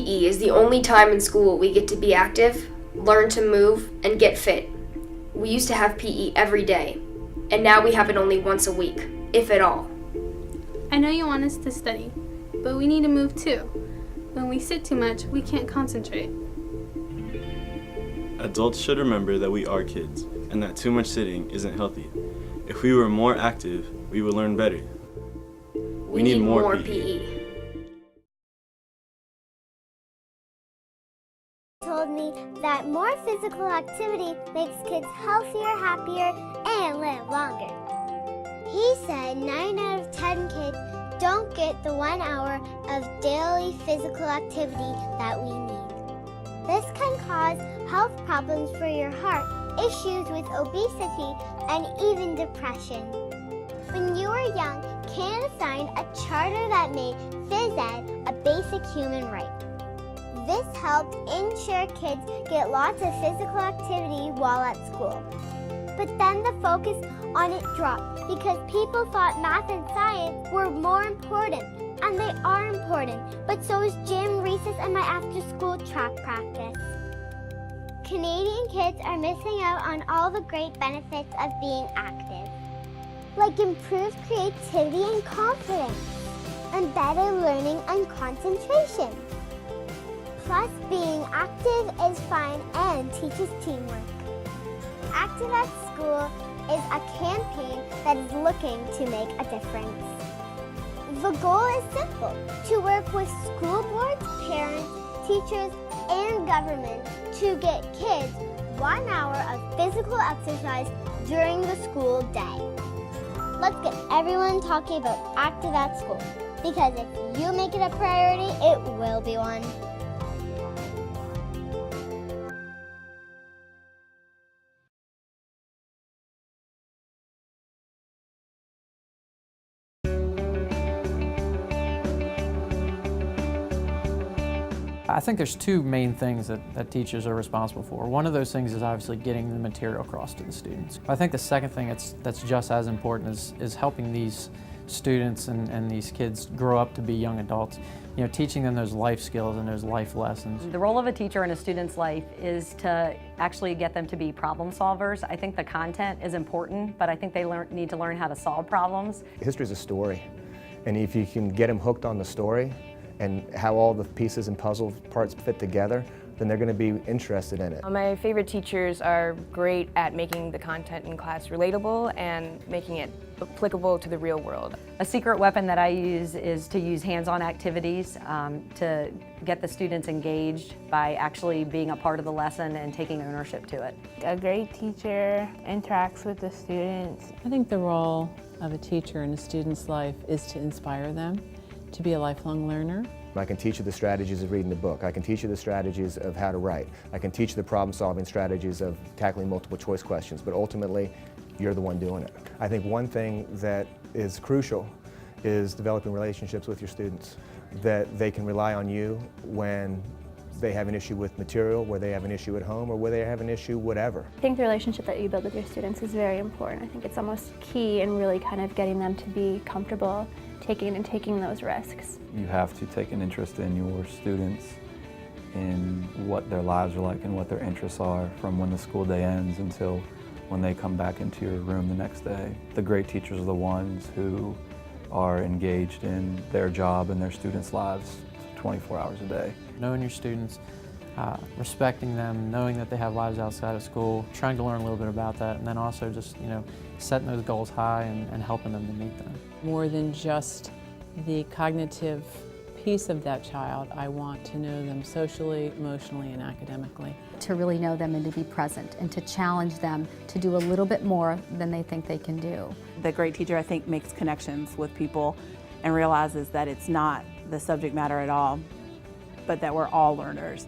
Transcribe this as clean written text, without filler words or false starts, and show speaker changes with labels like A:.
A: PE is the only time in school we get to be active, learn to move, and get fit. We used to have PE every day, and now we have it only once a week, if at all.
B: I know you want us to study, but we need to move too. When we sit too much, we can't concentrate.
C: Adults should remember that we are kids, and that too much sitting isn't healthy. If we were more active, we would learn better.
A: We need more PE.
D: Told me that more physical activity makes kids healthier, happier, and live longer. He said 9 out of 10 kids don't get the 1 hour of daily physical activity that we need. This can cause health problems for your heart, issues with obesity, and even depression. When you were young, Canada signed a charter that made phys ed a basic human right. This helped ensure kids get lots of physical activity while at school. But then the focus on it dropped because people thought math and science were more important, and they are important, but so is gym, recess, and my after-school track practice. Canadian kids are missing out on all the great benefits of being active, like improved creativity and confidence, and better learning and concentration. Plus, being active is fun and teaches teamwork. Active at School is a campaign that is looking to make a difference. The goal is simple: to work with school boards, parents, teachers, and government to get kids 1 hour of physical exercise during the school day. Let's get everyone talking about Active at School, because if you make it a priority, it will be one.
E: I think there's two main things that teachers are responsible for. One of those things is obviously getting the material across to the students. I think the second thing that's just as important is helping these students and these kids grow up to be young adults. You know, teaching them those life skills and those life lessons.
F: The role of a teacher in a student's life is to actually get them to be problem solvers. I think the content is important, but I think they need to learn how to solve problems.
G: History is a story, and if you can get them hooked on the story and how all the pieces and puzzle parts fit together, then they're going to be interested in it.
H: My favorite teachers are great at making the content in class relatable and making it applicable to the real world.
F: A secret weapon that I use is to use hands-on activities to get the students engaged by actually being a part of the lesson and taking ownership to it.
I: A great teacher interacts with the students.
J: I think the role of a teacher in a student's life is to inspire them to be a lifelong learner.
G: I can teach you the strategies of reading the book. I can teach you the strategies of how to write. I can teach you the problem-solving strategies of tackling multiple choice questions, but ultimately, you're the one doing it. I think one thing that is crucial is developing relationships with your students, that they can rely on you when they have an issue with material, where they have an issue at home, or where they have an issue whatever.
K: I think the relationship that you build with your students is very important. I think it's almost key in really kind of getting them to be comfortable taking those risks.
L: You have to take an interest in your students, in what their lives are like and what their interests are from when the school day ends until when they come back into your room the next day. The great teachers are the ones who are engaged in their job and their students' lives 24 hours a day.
E: Knowing your students, respecting them, knowing that they have lives outside of school, trying to learn a little bit about that, and then also just, you know, setting those goals high and helping them to meet them.
J: More than just the cognitive piece of that child, I want to know them socially, emotionally, and academically.
M: To really know them and to be present and to challenge them to do a little bit more than they think they can do.
N: The great teacher, I think, makes connections with people and realizes that it's not the subject matter at all, but that we're all learners.